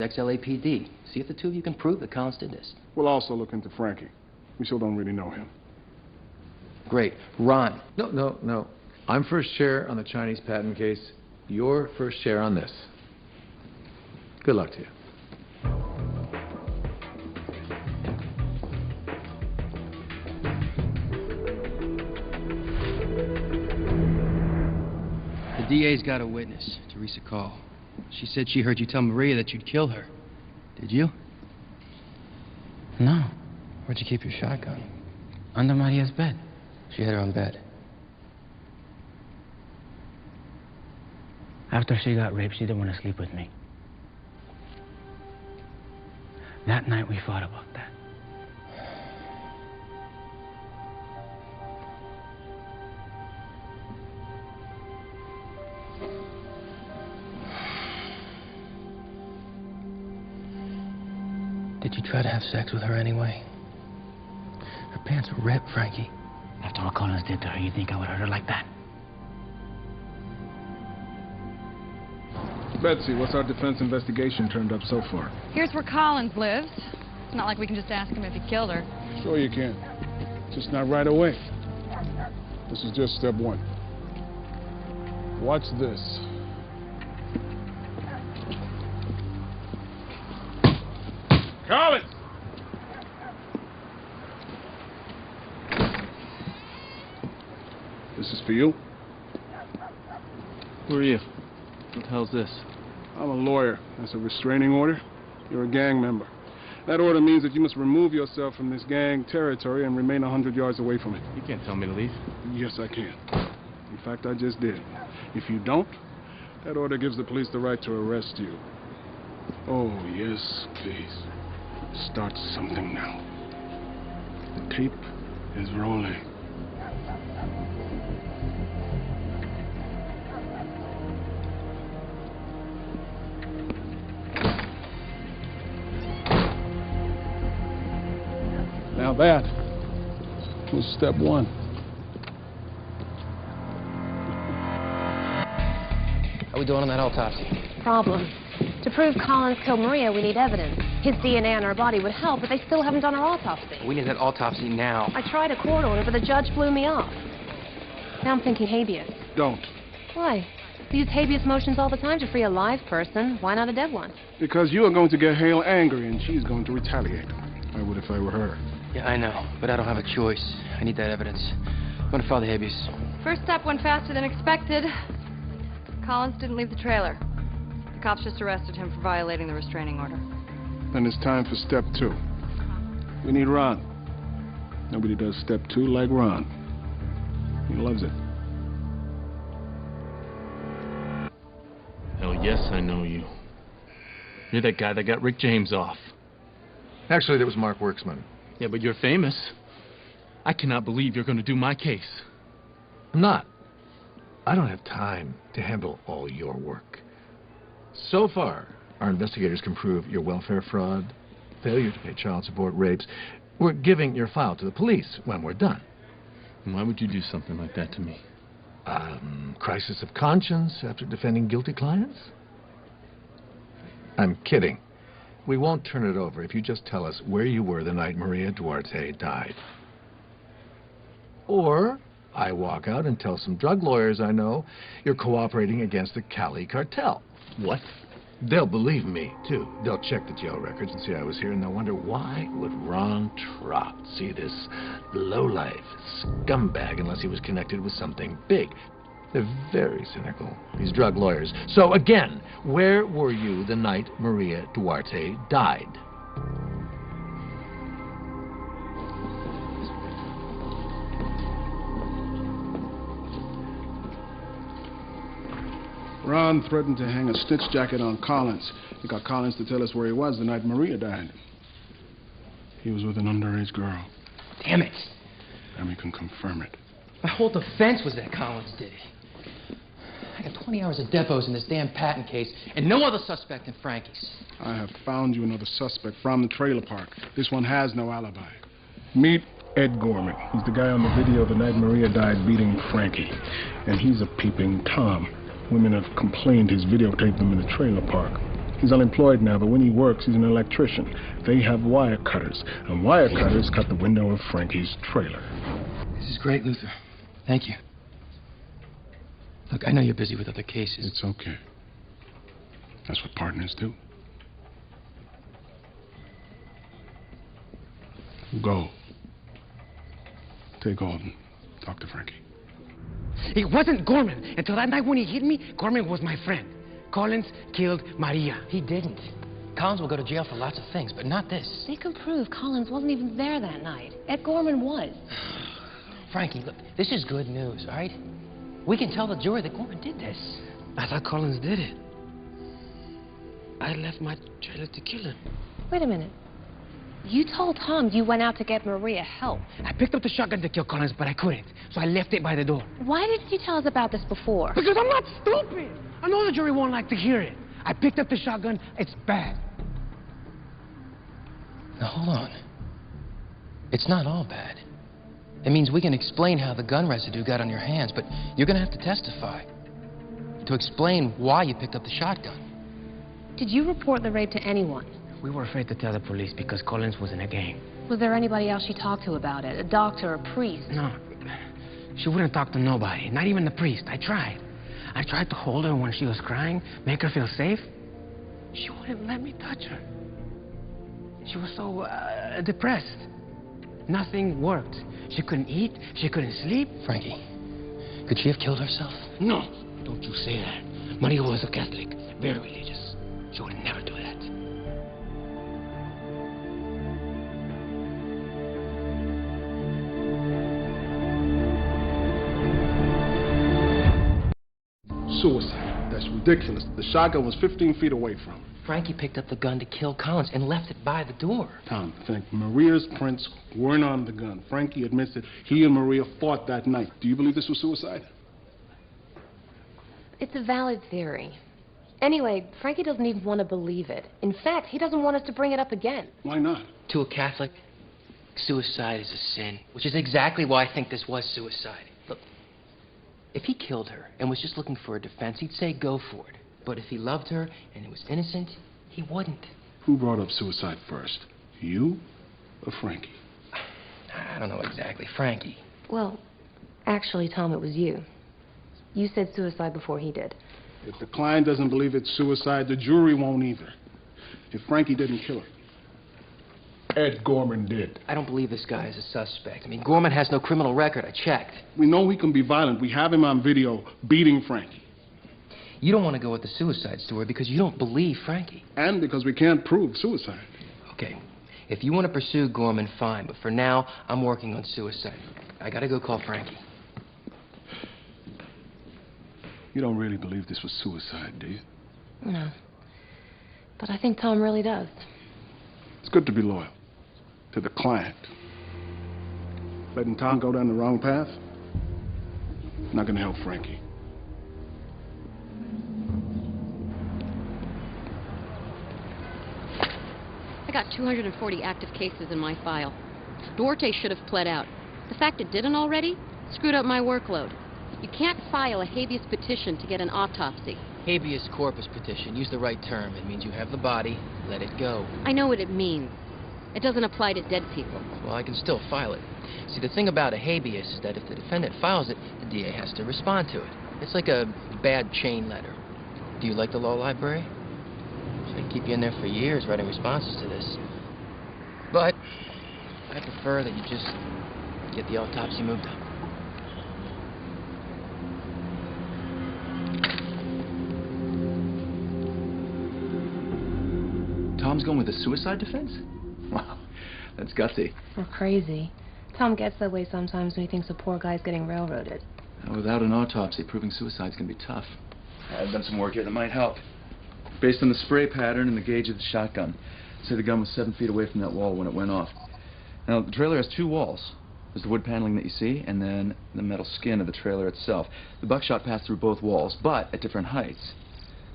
XLAPD. See if the two of you can prove that Collins did this. We'll also look into Frankie. We still don't really know him. Great. Ron. No. I'm first chair on the Chinese patent case. You're first chair on this. Good luck to you. The DA's got a witness, Teresa Call. She said she heard you tell Maria that you'd kill her. Did you? No. Where'd you keep your shotgun? Under Maria's bed. She had her own bed. After she got raped, she didn't want to sleep with me. That night, we fought about that. Did you try to have sex with her anyway? Her pants were ripped, Frankie. After what Collins did to her, you think I would hurt her like that? Betsy, what's our defense investigation turned up so far? Here's where Collins lives. It's not like we can just ask him if he killed her. Sure you can. Just not right away. This is just step one. Watch this. Collins! This is for you. Who are you? What the hell's this? I'm a lawyer. That's a restraining order. You're a gang member. That order means that you must remove yourself from this gang territory and remain 100 yards away from it. You can't tell me to leave. Yes, I can. In fact, I just did. If you don't, that order gives the police the right to arrest you. Oh, yes, please. Start something now. The tape is rolling. Now that was step one. How we doing on that autopsy? Problem. To prove Collins killed Maria, we need evidence. His DNA on her body would help, but they still haven't done her autopsy. We need that autopsy now. I tried a court order, but the judge blew me off. Now I'm thinking habeas. Don't. Why? We use habeas motions all the time to free a live person. Why not a dead one? Because you are going to get Hale angry, and she's going to retaliate. I would if I were her. Yeah, I know, but I don't have a choice. I need that evidence. I'm gonna file the habeas. First step went faster than expected. Collins didn't leave the trailer. The cops just arrested him for violating the restraining order. Then it's time for step two. We need Ron. Nobody does step two like Ron. He loves it. Hell yes, I know you. You're that guy that got Rick James off. Actually, that was Mark Worksman. Yeah, but you're famous. I cannot believe you're going to do my case. I'm not. I don't have time to handle all your work. So far, our investigators can prove your welfare fraud, failure to pay child support, rapes. We're giving your file to the police when we're done. And why would you do something like that to me? Crisis of conscience after defending guilty clients? I'm kidding. We won't turn it over if you just tell us where you were the night Maria Duarte died. Or I walk out and tell some drug lawyers I know you're cooperating against the Cali cartel. What? They'll believe me, too. They'll check the jail records and see I was here, and they'll wonder why would Ron Trott see this lowlife scumbag unless he was connected with something big. They're very cynical, these drug lawyers. So again, where were you the night Maria Duarte died? Ron threatened to hang a stitch jacket on Collins. He got Collins to tell us where he was the night Maria died. He was with an underage girl. Damn it. And we can confirm it. My whole defense was that Collins did it. I got 20 hours of depots in this damn patent case, and no other suspect than Frankie's. I have found you another suspect from the trailer park. This one has no alibi. Meet Ed Gorman. He's the guy on the video the night Maria died beating Frankie. And he's a peeping Tom. Women have complained he's videotaped them in the trailer park. He's unemployed now, but when he works, he's an electrician. They have wire cutters, and wire cutters cut the window of Frankie's trailer. This is great, Luther. Thank you. Look, I know you're busy with other cases. It's okay. That's what partners do. Go. Take Alden. Talk to Frankie. It wasn't Gorman. Until that night when he hit me, Gorman was my friend. Collins killed Maria. He didn't. Collins will go to jail for lots of things, but not this. They can prove Collins wasn't even there that night. Ed Gorman was. Frankie, look, this is good news, all right? We can tell the jury that Gorman did this. I thought Collins did it. I left my trailer to kill him. Wait a minute. You told Tom you went out to get Maria help. I picked up the shotgun to kill Collins, but I couldn't. So I left it by the door. Why didn't you tell us about this before? Because I'm not stupid. I know the jury won't like to hear it. I picked up the shotgun. It's bad. Now, hold on. It's not all bad. It means we can explain how the gun residue got on your hands, but you're going to have to testify to explain why you picked up the shotgun. Did you report the rape to anyone? We were afraid to tell the police because Collins was in a gang. Was there anybody else she talked to about it? A doctor, a priest? No. She wouldn't talk to nobody, not even the priest. I tried. I tried to hold her when she was crying, make her feel safe. She wouldn't let me touch her. She was so depressed. Nothing worked. She couldn't eat, she couldn't sleep. Frankie, could she have killed herself? No, don't you say that. Maria was a Catholic, very religious. She would never do that. Suicide. That's ridiculous. The shotgun was 15 feet away from him. Frankie picked up the gun to kill Collins and left it by the door. Tom, think. Maria's prints weren't on the gun. Frankie admits that he and Maria fought that night. Do you believe this was suicide? It's a valid theory. Anyway, Frankie doesn't even want to believe it. In fact, he doesn't want us to bring it up again. Why not? To a Catholic, suicide is a sin, which is exactly why I think this was suicide. Look, if he killed her and was just looking for a defense, he'd say go for it. But if he loved her and it was innocent, he wouldn't. Who brought up suicide first? You or Frankie? I don't know exactly. Frankie. Well, actually, Tom, it was you. You said suicide before he did. If the client doesn't believe it's suicide, the jury won't either. If Frankie didn't kill her, Ed Gorman did. I don't believe this guy is a suspect. I mean, Gorman has no criminal record. I checked. We know he can be violent. We have him on video beating Frankie. You don't want to go with the suicide story because you don't believe Frankie. And because we can't prove suicide. Okay. If you want to pursue Gorman, fine. But for now, I'm working on suicide. I gotta go call Frankie. You don't really believe this was suicide, do you? No. But I think Tom really does. It's good to be loyal to the client. Letting Tom go down the wrong path, not gonna help Frankie. I got 240 active cases in my file. Duarte should have pled out. The fact it didn't already screwed up my workload. You can't file a habeas petition to get an autopsy. Habeas corpus petition. Use the right term. It means you have the body, let it go. I know what it means. It doesn't apply to dead people. Well, I can still file it. See, the thing about a habeas is that if the defendant files it, the DA has to respond to it. It's like a bad chain letter. Do you like the law library? They keep you in there for years writing responses to this. But I prefer that you just get the autopsy moved up. Tom's going with a suicide defense? Wow, that's gutsy. Or crazy. Tom gets that way sometimes when he thinks a poor guy's getting railroaded. Without an autopsy, proving suicide's gonna be tough. I've done some work here that might help. Based on the spray pattern and the gauge of the shotgun, say the gun was 7 feet away from that wall when it went off. Now, the trailer has two walls. There's the wood paneling that you see, and then the metal skin of the trailer itself. The buckshot passed through both walls, but at different heights.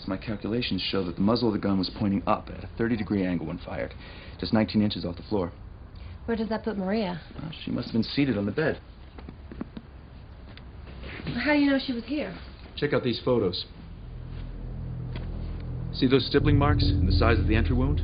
So my calculations show that the muzzle of the gun was pointing up at a 30-degree angle when fired, just 19 inches off the floor. Where does that put Maria? Well, she must have been seated on the bed. How do you know she was here? Check out these photos. See those stippling marks and the size of the entry wound?